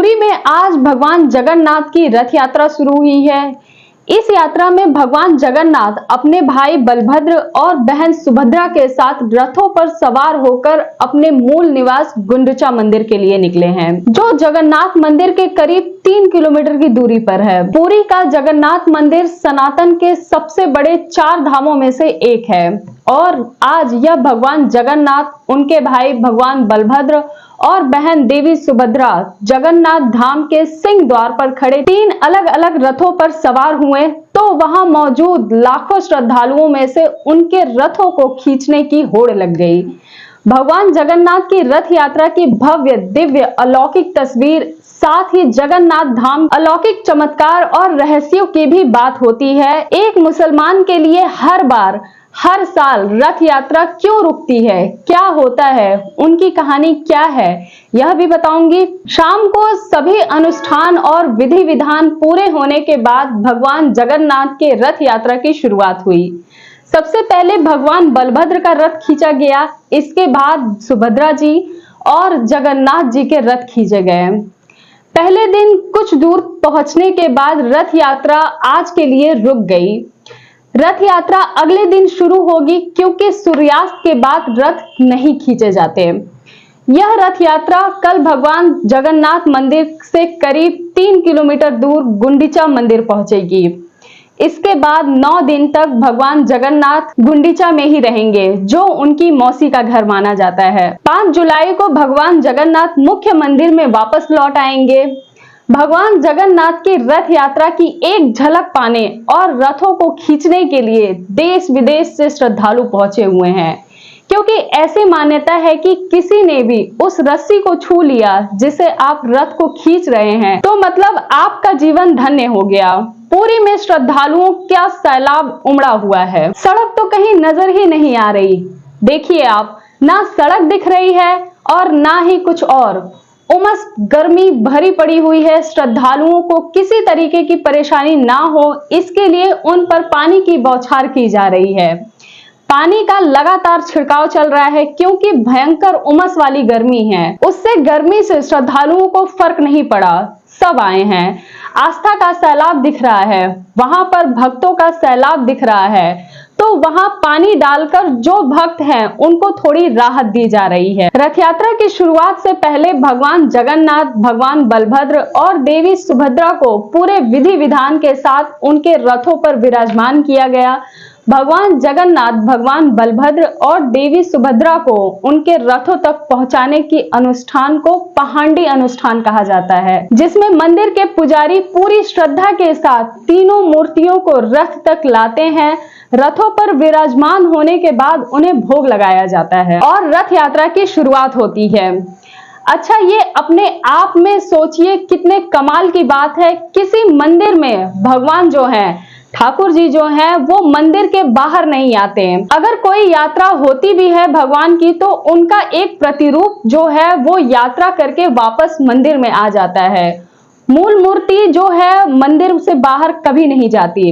पुरी में आज भगवान जगन्नाथ की रथ यात्रा शुरू हुई है। इस यात्रा में भगवान जगन्नाथ अपने भाई बलभद्र और बहन सुभद्रा के साथ रथों पर सवार होकर अपने मूल निवास गुंडिचा मंदिर के लिए निकले हैं, जो जगन्नाथ मंदिर के करीब 3 किलोमीटर की दूरी पर है। पुरी का जगन्नाथ मंदिर सनातन के सबसे बड़े 4 धामों में से एक है और आज यह भगवान जगन्नाथ, उनके भाई भगवान बलभद्र और बहन देवी सुभद्रा जगन्नाथ धाम के सिंह द्वार पर खड़े 3 अलग अलग रथों पर सवार हुए तो वहां मौजूद लाखों श्रद्धालुओं में से उनके रथों को खींचने की होड़ लग गई। भगवान जगन्नाथ की रथ यात्रा की भव्य दिव्य अलौकिक तस्वीर, साथ ही जगन्नाथ धाम अलौकिक चमत्कार और रहस्यों की भी बात होती है। एक मुसलमान के लिए हर साल रथ यात्रा क्यों रुकती है, क्या होता है, उनकी कहानी क्या है, यह भी बताऊंगी। शाम को सभी अनुष्ठान और विधि विधान पूरे होने के बाद भगवान जगन्नाथ के रथ यात्रा की शुरुआत हुई। सबसे पहले भगवान बलभद्र का रथ खींचा गया, इसके बाद सुभद्रा जी और जगन्नाथ जी के रथ खींचे गए। पहले दिन कुछ दूर पहुंचने के बाद रथ यात्रा आज के लिए रुक गई। रथ यात्रा अगले दिन शुरू होगी क्योंकि सूर्यास्त के बाद रथ नहीं खींचे जाते। यह रथ यात्रा कल भगवान जगन्नाथ मंदिर से करीब 3 किलोमीटर दूर गुंडिचा मंदिर पहुंचेगी। इसके बाद 9 दिन तक भगवान जगन्नाथ गुंडिचा में ही रहेंगे, जो उनकी मौसी का घर माना जाता है। 5 जुलाई को भगवान जगन्नाथ मुख्य मंदिर में वापस लौट आएंगे। भगवान जगन्नाथ की रथ यात्रा की एक झलक पाने और रथों को खींचने के लिए देश विदेश से श्रद्धालु पहुंचे हुए हैं, क्योंकि ऐसी मान्यता है कि किसी ने भी उस रस्सी को छू लिया जिसे आप रथ को खींच रहे हैं तो मतलब आपका जीवन धन्य हो गया। पुरी में श्रद्धालुओं का सैलाब उमड़ा हुआ है। सड़क तो कहीं नजर ही नहीं आ रही। देखिए आप, ना सड़क दिख रही है और ना ही कुछ और। उमस गर्मी भरी पड़ी हुई है। श्रद्धालुओं को किसी तरीके की परेशानी ना हो, इसके लिए उन पर पानी की बौछार की जा रही है। पानी का लगातार छिड़काव चल रहा है क्योंकि भयंकर उमस वाली गर्मी है। उससे गर्मी से श्रद्धालुओं को फर्क नहीं पड़ा, सब आए हैं। आस्था का सैलाब दिख रहा है, वहां पर भक्तों का सैलाब दिख रहा है, तो वहां पानी डालकर जो भक्त हैं उनको थोड़ी राहत दी जा रही है। रथ यात्रा की शुरुआत से पहले भगवान जगन्नाथ, भगवान बलभद्र और देवी सुभद्रा को पूरे विधि विधान के साथ उनके रथों पर विराजमान किया गया। भगवान जगन्नाथ, भगवान बलभद्र और देवी सुभद्रा को उनके रथों तक पहुंचाने की अनुष्ठान को पहांडी अनुष्ठान कहा जाता है, जिसमें मंदिर के पुजारी पूरी श्रद्धा के साथ तीनों मूर्तियों को रथ तक लाते हैं। रथों पर विराजमान होने के बाद उन्हें भोग लगाया जाता है और रथ यात्रा की शुरुआत होती है। अच्छा, ये अपने आप में सोचिए कितने कमाल की बात है। किसी मंदिर में भगवान जो हैं, ठाकुर जी जो हैं, वो मंदिर के बाहर नहीं आते हैं। अगर कोई यात्रा होती भी है भगवान की तो उनका एक प्रतिरूप जो है वो यात्रा करके वापस मंदिर में आ जाता है। मूल मूर्ति जो है मंदिर से बाहर कभी नहीं जाती।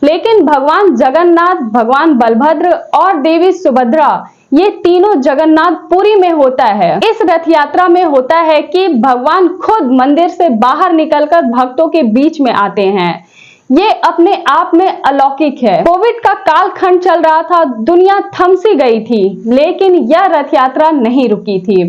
लेकिन भगवान जगन्नाथ, भगवान बलभद्र और देवी सुभद्रा, ये तीनों जगन्नाथ पुरी में होता है। इस रथ यात्रा में होता है कि भगवान खुद मंदिर से बाहर निकलकर भक्तों के बीच में आते हैं। ये अपने आप में अलौकिक है। कोविड का कालखंड चल रहा था, दुनिया थम सी गई थी, लेकिन यह रथ यात्रा नहीं रुकी थी।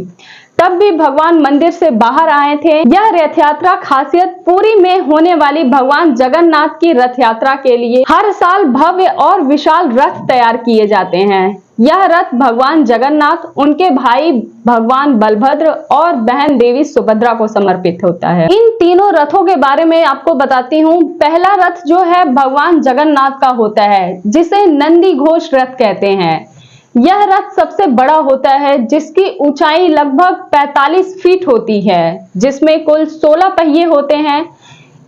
तब भी भगवान मंदिर से बाहर आए थे। यह रथ यात्रा खासियत पुरी में होने वाली भगवान जगन्नाथ की रथ यात्रा के लिए हर साल भव्य और विशाल रथ तैयार किए जाते हैं। यह रथ भगवान जगन्नाथ, उनके भाई भगवान बलभद्र और बहन देवी सुभद्रा को समर्पित होता है। इन तीनों रथों के बारे में आपको बताती हूँ। पहला रथ जो है भगवान जगन्नाथ का होता है, जिसे नंदी घोष रथ कहते हैं। यह रथ सबसे बड़ा होता है, जिसकी ऊंचाई लगभग 45 फीट होती है, जिसमें कुल 16 पहिए होते हैं।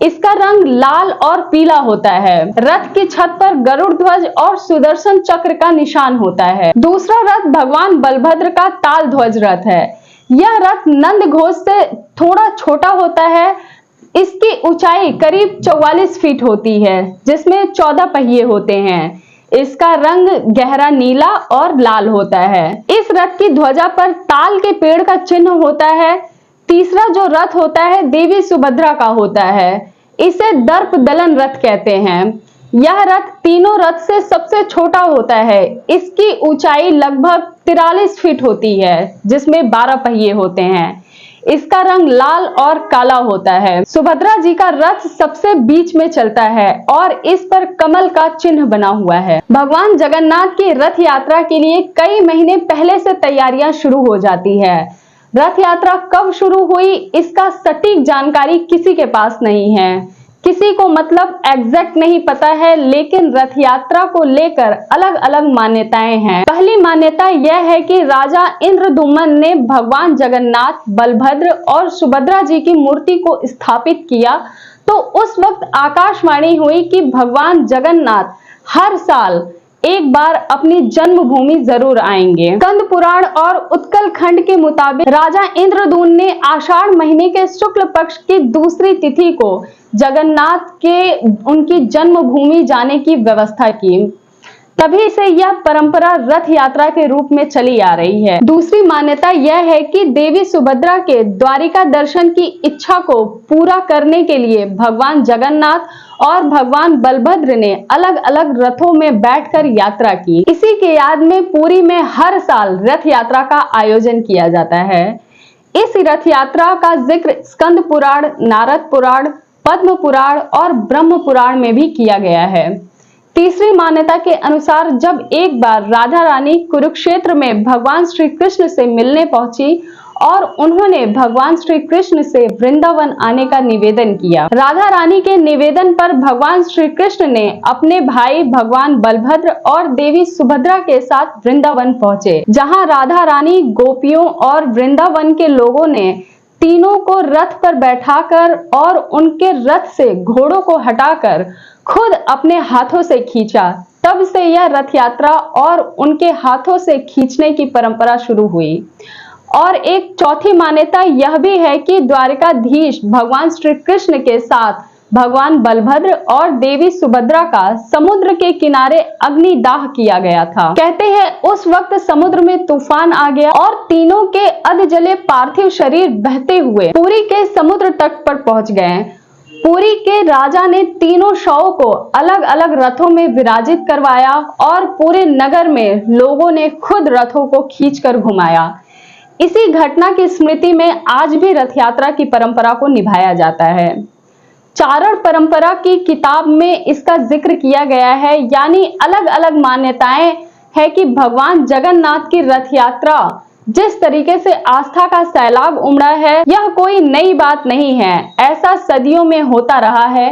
इसका रंग लाल और पीला होता है। रथ की छत पर गरुड़ ध्वज और सुदर्शन चक्र का निशान होता है। दूसरा रथ भगवान बलभद्र का ताल ध्वज रथ है। यह रथ नंद घोष से थोड़ा छोटा होता है। इसकी ऊंचाई करीब 44 फीट होती है, जिसमें 14 पहिए होते हैं। इसका रंग गहरा नीला और लाल होता है। इस रथ की ध्वजा पर ताल के पेड़ का चिन्ह होता है। तीसरा जो रथ होता है देवी सुभद्रा का होता है। इसे दर्प दलन रथ कहते हैं। यह रथ तीनों रथ से सबसे छोटा होता है। इसकी ऊंचाई लगभग 43 फीट होती है, जिसमें 12 पहिए होते हैं। इसका रंग लाल और काला होता है। सुभद्रा जी का रथ सबसे बीच में चलता है और इस पर कमल का चिन्ह बना हुआ है। भगवान जगन्नाथ की रथ यात्रा के लिए कई महीने पहले से तैयारियां शुरू हो जाती है। रथ यात्रा कब शुरू हुई इसका सटीक जानकारी किसी के पास नहीं है। किसी को मतलब एग्जैक्ट नहीं पता है, लेकिन रथ यात्रा को लेकर अलग अलग मान्यताएं हैं। पहली मान्यता यह है कि राजा इंद्रदुम्न ने भगवान जगन्नाथ, बलभद्र और सुभद्रा जी की मूर्ति को स्थापित किया तो उस वक्त आकाशवाणी हुई कि भगवान जगन्नाथ हर साल एक बार अपनी जन्मभूमि जरूर आएंगे। स्कंद पुराण और उत्कल खंड के मुताबिक राजा इंद्रदून ने आषाढ़ महीने के शुक्ल पक्ष की दूसरी तिथि को जगन्नाथ के उनकी जन्मभूमि जाने की व्यवस्था की। तभी से यह परंपरा रथ यात्रा के रूप में चली आ रही है। दूसरी मान्यता यह है कि देवी सुभद्रा के द्वारिका दर्शन की इच्छा को पूरा करने के लिए भगवान जगन्नाथ और भगवान बलभद्र ने अलग अलग रथों में बैठकर यात्रा की। इसी के याद में पुरी में हर साल रथ यात्रा का आयोजन किया जाता है। इस रथ यात्रा का जिक्र स्कंद पुराण, नारद पुराण, पद्म पुराण और ब्रह्म पुराण में भी किया गया है। तीसरी मान्यता के अनुसार जब एक बार राधा रानी कुरुक्षेत्र में भगवान श्री कृष्ण से मिलने पहुंची और उन्होंने भगवान श्री कृष्ण से वृंदावन आने का निवेदन किया। राधा रानी के निवेदन पर भगवान श्री कृष्ण ने अपने भाई भगवान बलभद्र और देवी सुभद्रा के साथ वृंदावन पहुंचे, जहां राधा रानी, गोपियों और वृंदावन के लोगों ने तीनों को रथ पर बैठाकर और उनके रथ से घोड़ों को हटाकर खुद अपने हाथों से खींचा। तब से यह रथ यात्रा और उनके हाथों से खींचने की परंपरा शुरू हुई। और एक चौथी मान्यता यह भी है कि द्वारिकाधीश भगवान श्री कृष्ण के साथ भगवान बलभद्र और देवी सुभद्रा का समुद्र के किनारे अग्निदाह किया गया था। कहते हैं उस वक्त समुद्र में तूफान आ गया और तीनों के अधजले पार्थिव शरीर बहते हुए पुरी के समुद्र तट पर पहुंच गए। पुरी के राजा ने तीनों शवों को अलग अलग रथों में विराजित करवाया और पूरे नगर में लोगों ने खुद रथों को खींचकर घुमाया। इसी घटना की स्मृति में आज भी रथ यात्रा की परंपरा को निभाया जाता है। चारण परंपरा की किताब में इसका जिक्र किया गया है, यानी अलग अलग मान्यताएं है कि भगवान जगन्नाथ की रथ यात्रा जिस तरीके से आस्था का सैलाब उमड़ा है, यह कोई नई बात नहीं है। ऐसा सदियों में होता रहा है।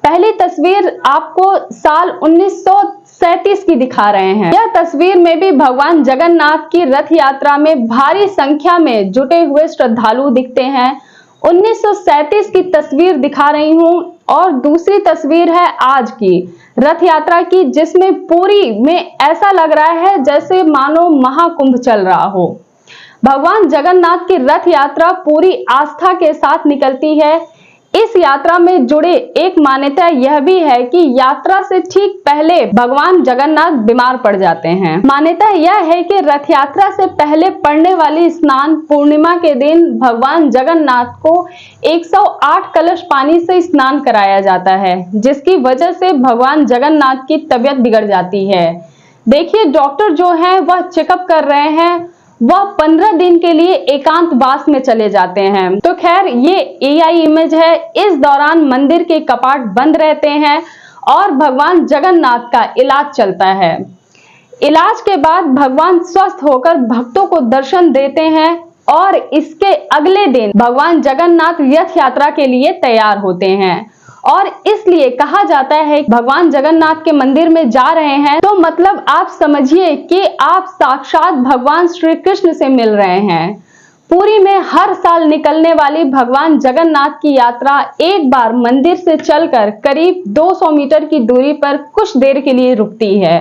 पहली तस्वीर आपको साल 1937 की दिखा रहे हैं। यह तस्वीर में भी भगवान जगन्नाथ की रथ यात्रा में भारी संख्या में जुटे हुए श्रद्धालु दिखते हैं। 1937 की तस्वीर दिखा रही हूं और दूसरी तस्वीर है आज की रथ यात्रा की, जिसमें पुरी में ऐसा लग रहा है जैसे मानो महाकुंभ चल रहा हो। भगवान जगन्नाथ की रथ यात्रा पूरी आस्था के साथ निकलती है। इस यात्रा में जुड़े एक मान्यता यह भी है कि यात्रा से ठीक पहले भगवान जगन्नाथ बीमार पड़ जाते हैं। मान्यता यह है कि रथ यात्रा से पहले पड़ने वाली स्नान पूर्णिमा के दिन भगवान जगन्नाथ को 108 कलश पानी से स्नान कराया जाता है, जिसकी वजह से भगवान जगन्नाथ की तबीयत बिगड़ जाती है। देखिए, डॉक्टर जो है वह चेकअप कर रहे हैं, वह 15 दिन के लिए एकांतवास में चले जाते हैं। तो खैर, ये एआई इमेज है। इस दौरान मंदिर के कपाट बंद रहते हैं और भगवान जगन्नाथ का इलाज चलता है। इलाज के बाद भगवान स्वस्थ होकर भक्तों को दर्शन देते हैं और इसके अगले दिन भगवान जगन्नाथ रथ यात्रा के लिए तैयार होते हैं। और इसलिए कहा जाता है कि भगवान जगन्नाथ के मंदिर में जा रहे हैं तो मतलब आप समझिए कि आप साक्षात भगवान श्री कृष्ण से मिल रहे हैं। पुरी में हर साल निकलने वाली भगवान जगन्नाथ की यात्रा एक बार मंदिर से चलकर करीब 200 मीटर की दूरी पर कुछ देर के लिए रुकती है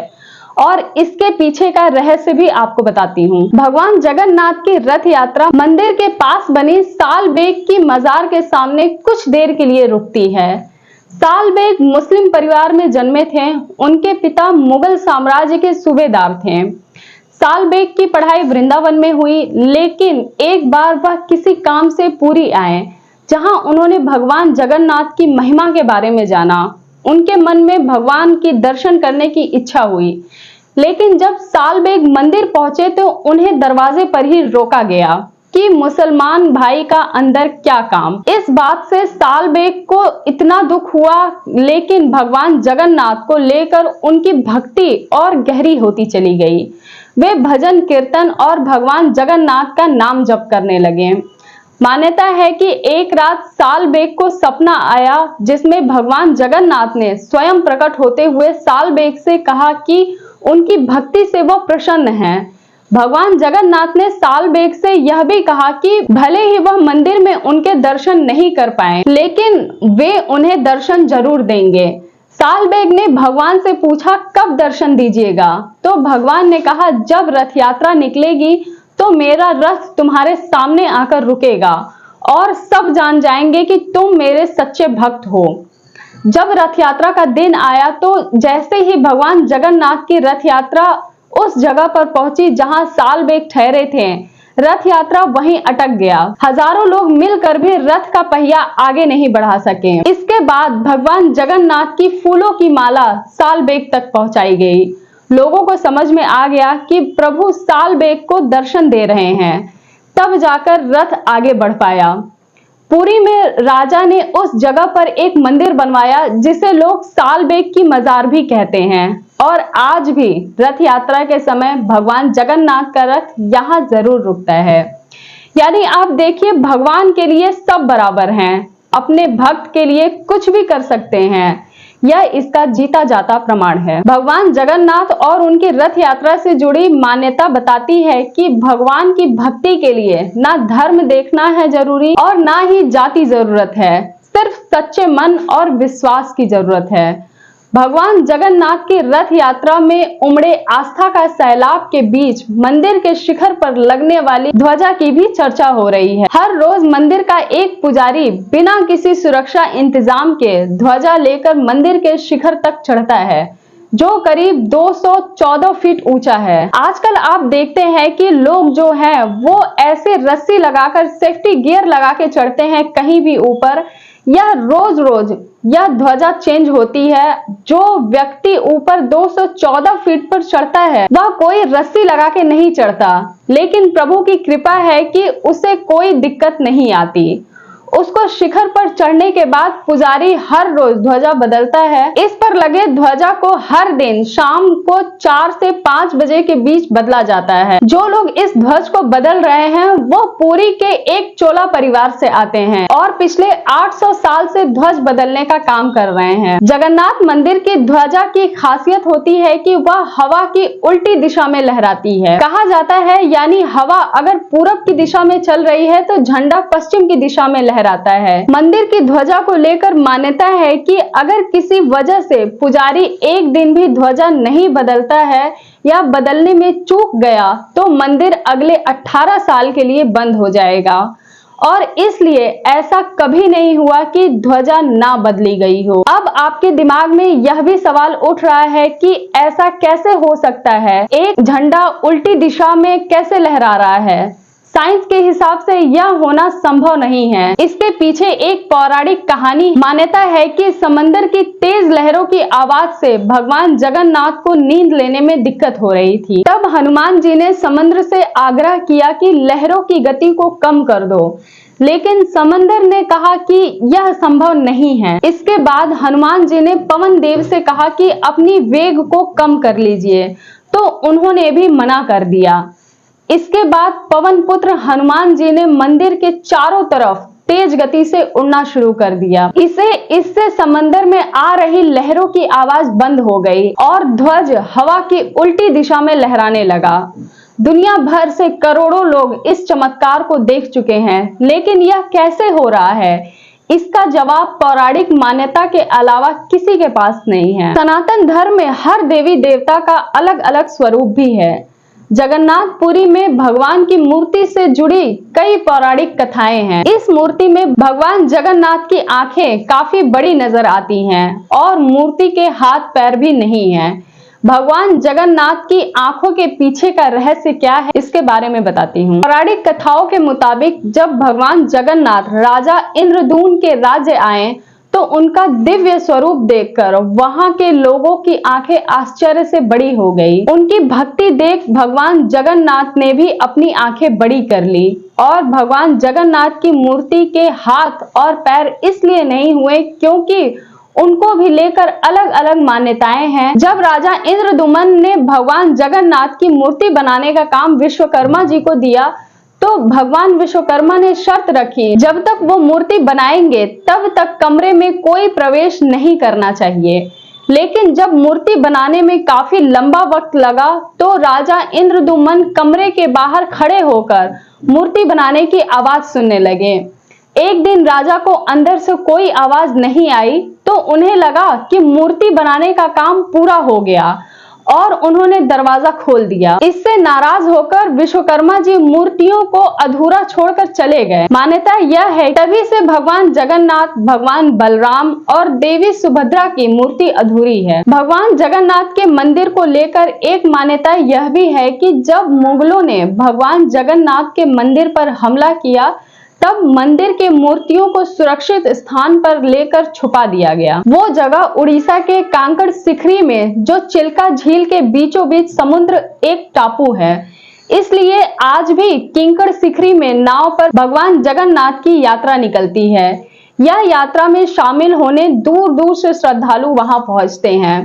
और इसके पीछे का रहस्य भी आपको बताती हूँ। भगवान जगन्नाथ की रथ यात्रा मंदिर के पास बनी साल बेग की मजार के सामने कुछ देर के लिए रुकती है। साल बेग मुस्लिम परिवार में जन्मे थे। उनके पिता मुगल साम्राज्य के सूबेदार थे। सालबेग की पढ़ाई वृंदावन में हुई, लेकिन एक बार वह किसी काम से पुरी आए, जहां उन्होंने भगवान जगन्नाथ की महिमा के बारे में जाना। उनके मन में भगवान की दर्शन करने की इच्छा हुई, लेकिन जब सालबेग मंदिर पहुंचे तो उन्हें दरवाजे पर ही रोका गया कि मुसलमान भाई का अंदर क्या काम। इस बात से सालबेग को इतना दुख हुआ, लेकिन भगवान जगन्नाथ को लेकर उनकी भक्ति और गहरी होती चली गई। वे भजन कीर्तन और भगवान जगन्नाथ का नाम जप करने लगे। मान्यता है कि एक रात सालबेग को सपना आया, जिसमें भगवान जगन्नाथ ने स्वयं प्रकट होते हुए सालबेग से कहा कि उनकी भक्ति से वह प्रसन्न हैं। भगवान जगन्नाथ ने सालबेग से यह भी कहा कि भले ही वह मंदिर में उनके दर्शन नहीं कर पाए, लेकिन वे उन्हें दर्शन जरूर देंगे। सालबेग ने भगवान से पूछा, कब दर्शन दीजिएगा? तो भगवान ने कहा, जब रथ यात्रा निकलेगी तो मेरा रथ तुम्हारे सामने आकर रुकेगा और सब जान जाएंगे कि तुम मेरे सच्चे भक्त हो। जब रथ यात्रा का दिन आया तो जैसे ही भगवान जगन्नाथ की रथ यात्रा उस जगह पर पहुंची जहां सालबेग ठहरे थे, रथ यात्रा वहीं अटक गया। हजारों लोग मिलकर भी रथ का पहिया आगे नहीं बढ़ा सके। इसके बाद भगवान जगन्नाथ की फूलों की माला सालबेग तक पहुंचाई गई। लोगों को समझ में आ गया कि प्रभु सालबेग को दर्शन दे रहे हैं, तब जाकर रथ आगे बढ़ पाया। पुरी में राजा ने उस जगह पर एक मंदिर बनवाया, जिसे लोग सालबेग की मजार भी कहते हैं, और आज भी रथ यात्रा के समय भगवान जगन्नाथ का रथ यहाँ जरूर रुकता है। यानी आप देखिए, भगवान के लिए सब बराबर हैं, अपने भक्त के लिए कुछ भी कर सकते हैं। यह इसका जीता जाता प्रमाण है। भगवान जगन्नाथ और उनकी रथ यात्रा से जुड़ी मान्यता बताती है कि भगवान की भक्ति के लिए ना धर्म देखना है जरूरी और ना ही जाति जरूरत है, सिर्फ सच्चे मन और विश्वास की जरूरत है। भगवान जगन्नाथ की रथ यात्रा में उमड़े आस्था का सैलाब के बीच मंदिर के शिखर पर लगने वाली ध्वजा की भी चर्चा हो रही है। हर रोज मंदिर का एक पुजारी बिना किसी सुरक्षा इंतजाम के ध्वजा लेकर मंदिर के शिखर तक चढ़ता है, जो करीब 214 फीट ऊंचा है। आजकल आप देखते हैं कि लोग जो हैं वो ऐसे रस्सी लगाकर सेफ्टी गियर लगा के चढ़ते हैं कहीं भी ऊपर। यह रोज रोज यह ध्वजा चेंज होती है। जो व्यक्ति ऊपर 214 फीट पर चढ़ता है वह कोई रस्सी लगा के नहीं चढ़ता, लेकिन प्रभु की कृपा है कि उसे कोई दिक्कत नहीं आती। उसको शिखर पर चढ़ने के बाद पुजारी हर रोज ध्वजा बदलता है। इस पर लगे ध्वजा को हर दिन शाम को 4 से 5 बजे के बीच बदला जाता है। जो लोग इस ध्वज को बदल रहे हैं वो पुरी के एक चोला परिवार से आते हैं और पिछले 800 साल से ध्वज बदलने का काम कर रहे हैं। जगन्नाथ मंदिर की ध्वजा की खासियत होती है कि वह हवा की उल्टी दिशा में लहराती है। कहा जाता है यानी हवा अगर पूरब की दिशा में चल रही है तो झंडा पश्चिम की दिशा में लहराता है। मंदिर की ध्वजा को लेकर मान्यता है कि अगर किसी वजह से पुजारी एक दिन भी ध्वजा नहीं बदलता है या बदलने में चूक गया तो मंदिर अगले 18 साल के लिए बंद हो जाएगा, और इसलिए ऐसा कभी नहीं हुआ कि ध्वजा ना बदली गई हो। अब आपके दिमाग में यह भी सवाल उठ रहा है कि ऐसा कैसे हो सकता है, एक झंडा उल्टी दिशा में कैसे लहरा रहा है। साइंस के हिसाब से यह होना संभव नहीं है। इसके पीछे एक पौराणिक कहानी मान्यता है कि समंदर की तेज लहरों की आवाज से भगवान जगन्नाथ को नींद लेने में दिक्कत हो रही थी। तब हनुमान जी ने समुद्र से आग्रह किया कि लहरों की गति को कम कर दो, लेकिन समंदर ने कहा कि यह संभव नहीं है। इसके बाद हनुमान जी ने पवन देव से कहा कि अपनी वेग को कम कर लीजिए, तो उन्होंने भी मना कर दिया। इसके बाद पवन पुत्र हनुमान जी ने मंदिर के चारों तरफ तेज गति से उड़ना शुरू कर दिया। इससे समंदर में आ रही लहरों की आवाज बंद हो गई और ध्वज हवा की उल्टी दिशा में लहराने लगा। दुनिया भर से करोड़ों लोग इस चमत्कार को देख चुके हैं, लेकिन यह कैसे हो रहा है, इसका जवाब पौराणिक मान्यता के अलावा किसी के पास नहीं है। सनातन धर्म में हर देवी देवता का अलग अलग स्वरूप भी है। जगन्नाथपुरी में भगवान की मूर्ति से जुड़ी कई पौराणिक कथाएं हैं। इस मूर्ति में भगवान जगन्नाथ की आंखें काफी बड़ी नजर आती हैं और मूर्ति के हाथ पैर भी नहीं हैं। भगवान जगन्नाथ की आंखों के पीछे का रहस्य क्या है, इसके बारे में बताती हूँ। पौराणिक कथाओं के मुताबिक जब भगवान जगन्नाथ राजा इंद्रदूम्न के राज्य आए तो उनका दिव्य स्वरूप देखकर वहां के लोगों की आंखें आश्चर्य से बड़ी हो गई। उनकी भक्ति देख भगवान जगन्नाथ ने भी अपनी आंखें बड़ी कर ली और भगवान जगन्नाथ की मूर्ति के हाथ और पैर इसलिए नहीं हुए क्योंकि उनको भी लेकर अलग अलग मान्यताएं हैं। जब राजा इंद्रदुम्न ने भगवान जगन्नाथ की मूर्ति बनाने का काम विश्वकर्मा जी को दिया तो भगवान विश्वकर्मा ने शर्त रखी, जब तक वो मूर्ति बनाएंगे तब तक कमरे में कोई प्रवेश नहीं करना चाहिए। लेकिन जब मूर्ति बनाने में काफी लंबा वक्त लगा तो राजा इंद्रदुम्न कमरे के बाहर खड़े होकर मूर्ति बनाने की आवाज सुनने लगे। एक दिन राजा को अंदर से कोई आवाज नहीं आई तो उन्हें लगा कि मूर्ति बनाने का काम पूरा हो गया और उन्होंने दरवाजा खोल दिया। इससे नाराज होकर विश्वकर्मा जी मूर्तियों को अधूरा छोड़कर चले गए। मान्यता यह है तभी से भगवान जगन्नाथ, भगवान बलराम और देवी सुभद्रा की मूर्ति अधूरी है। भगवान जगन्नाथ के मंदिर को लेकर एक मान्यता यह भी है कि जब मुगलों ने भगवान जगन्नाथ के मंदिर पर हमला किया तब मंदिर के मूर्तियों को सुरक्षित स्थान पर लेकर छुपा दिया गया। वो जगह उड़ीसा के कांकड़ सिकरी में जो चिल्का झील के बीचों बीच समुद्र एक टापू है। इसलिए आज भी किंकड़ सिकरी में नाव पर भगवान जगन्नाथ की यात्रा निकलती है। यह यात्रा में शामिल होने दूर दूर से श्रद्धालु वहां पहुंचते हैं।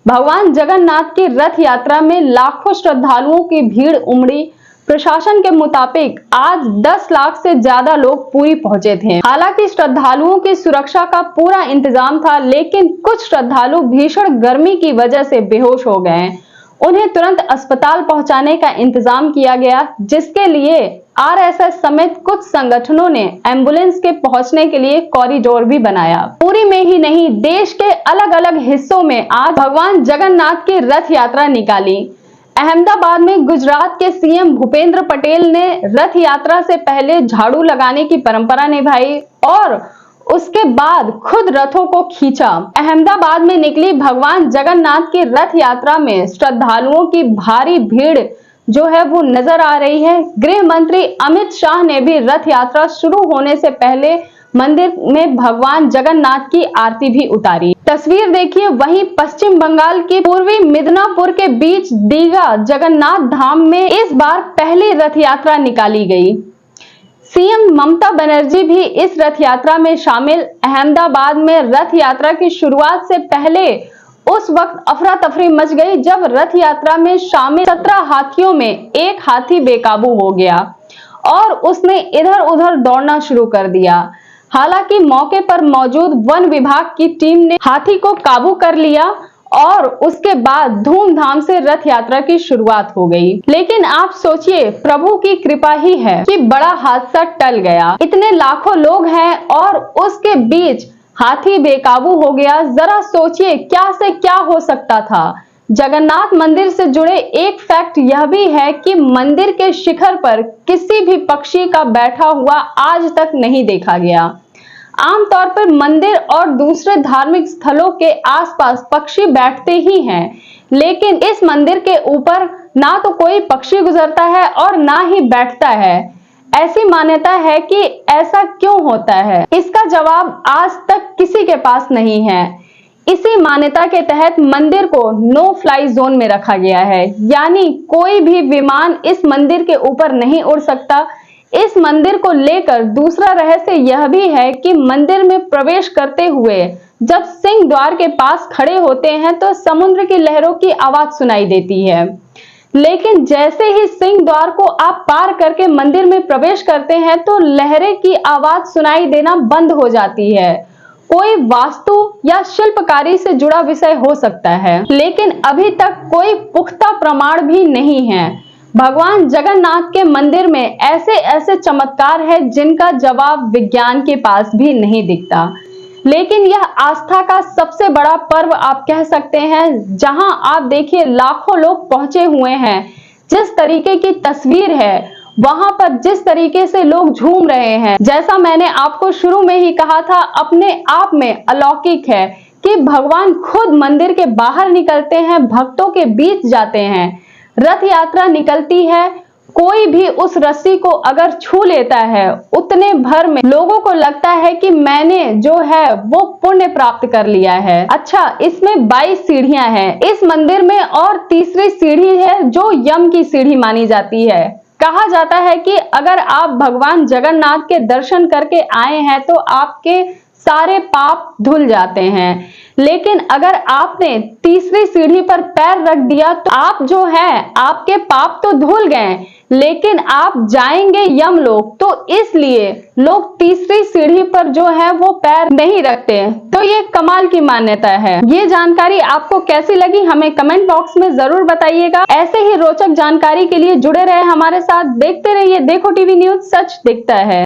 भगवान जगन्नाथ की रथ यात्रा में लाखों श्रद्धालुओं की भीड़ उमड़ी। प्रशासन के मुताबिक आज 10 लाख से ज्यादा लोग पुरी पहुंचे थे। हालांकि श्रद्धालुओं की सुरक्षा का पूरा इंतजाम था, लेकिन कुछ श्रद्धालु भीषण गर्मी की वजह से बेहोश हो गए। उन्हें तुरंत अस्पताल पहुंचाने का इंतजाम किया गया, जिसके लिए आरएसएस समेत कुछ संगठनों ने एम्बुलेंस के पहुंचने के लिए कॉरिडोर भी बनाया। पुरी में ही नहीं, देश के अलग अलग हिस्सों में आज भगवान जगन्नाथ की रथ यात्रा निकाली। अहमदाबाद में गुजरात के सीएम भूपेंद्र पटेल ने रथ यात्रा से पहले झाड़ू लगाने की परंपरा निभाई और उसके बाद खुद रथों को खींचा। अहमदाबाद में निकली भगवान जगन्नाथ की रथ यात्रा में श्रद्धालुओं की भारी भीड़ जो है वो नजर आ रही है। गृह मंत्री अमित शाह ने भी रथ यात्रा शुरू होने से पहले मंदिर में भगवान जगन्नाथ की आरती भी उतारी। तस्वीर देखिए, वहीं पश्चिम बंगाल के पूर्वी मिदनापुर के बीच दीघा जगन्नाथ धाम में इस बार पहली रथ यात्रा निकाली गई। सीएम ममता बनर्जी भी इस रथ यात्रा में शामिल। अहमदाबाद में रथ यात्रा की शुरुआत से पहले उस वक्त अफरा तफरी मच गई जब रथ यात्रा में शामिल 17 हाथियों में एक हाथी बेकाबू हो गया और उसने इधर उधर दौड़ना शुरू कर दिया। हालांकि मौके पर मौजूद वन विभाग की टीम ने हाथी को काबू कर लिया और उसके बाद धूमधाम से रथ यात्रा की शुरुआत हो गई। लेकिन आप सोचिए, प्रभु की कृपा ही है कि बड़ा हादसा टल गया। इतने लाखों लोग हैं और उसके बीच हाथी बेकाबू हो गया। जरा सोचिए क्या से क्या हो सकता था। जगन्नाथ मंदिर से जुड़े एक फैक्ट यह भी है कि मंदिर के शिखर पर किसी भी पक्षी का बैठा हुआ आज तक नहीं देखा गया। आमतौर पर मंदिर और दूसरे धार्मिक स्थलों के आसपास पक्षी बैठते ही हैं, लेकिन इस मंदिर के ऊपर ना तो कोई पक्षी गुजरता है और ना ही बैठता है। ऐसी मान्यता है कि ऐसा क्यों होता है, इसका जवाब आज तक किसी के पास नहीं है। इसी मान्यता के तहत मंदिर को नो फ्लाई जोन में रखा गया है, यानी कोई भी विमान इस मंदिर के ऊपर नहीं उड़ सकता। इस मंदिर को लेकर दूसरा रहस्य यह भी है कि मंदिर में प्रवेश करते हुए जब सिंह द्वार के पास खड़े होते हैं तो समुद्र की लहरों की आवाज सुनाई देती है, लेकिन जैसे ही सिंह द्वार को आप पार करके मंदिर में प्रवेश करते हैं तो लहरें की आवाज सुनाई देना बंद हो जाती है। कोई वास्तु या शिल्पकारी से जुड़ा विषय हो सकता है, लेकिन अभी तक कोई पुख्ता प्रमाण भी नहीं है। भगवान जगन्नाथ के मंदिर में ऐसे ऐसे चमत्कार है जिनका जवाब विज्ञान के पास भी नहीं दिखता। लेकिन यह आस्था का सबसे बड़ा पर्व आप कह सकते हैं, जहां आप देखिए लाखों लोग पहुंचे हुए हैं। जिस तरीके की तस्वीर है वहां पर जिस तरीके से लोग झूम रहे हैं, जैसा मैंने आपको शुरू में ही कहा था, अपने आप में अलौकिक है कि भगवान खुद मंदिर के बाहर निकलते हैं, भक्तों के बीच जाते हैं, रथ यात्रा निकलती है। कोई भी उस रस्सी को अगर छू लेता है, उतने भर में लोगों को लगता है कि मैंने जो है वो पुण्य प्राप्त कर लिया है। अच्छा, इसमें 22 सीढ़ियां हैं इस मंदिर में, और तीसरी सीढ़ी है जो यम की सीढ़ी मानी जाती है। कहा जाता है कि अगर आप भगवान जगन्नाथ के दर्शन करके आए हैं तो आपके सारे पाप धुल जाते हैं, लेकिन अगर आपने तीसरी सीढ़ी पर पैर रख दिया तो आप जो है आपके पाप तो धुल गए, लेकिन आप जाएंगे यमलोक। तो इसलिए लोग तीसरी सीढ़ी पर जो है वो पैर नहीं रखते। तो ये कमाल की मान्यता है। ये जानकारी आपको कैसी लगी हमें कमेंट बॉक्स में जरूर बताइएगा। ऐसे ही रोचक जानकारी के लिए जुड़े रहे हमारे साथ, देखते रहिए देखो टीवी न्यूज, सच दिखता है।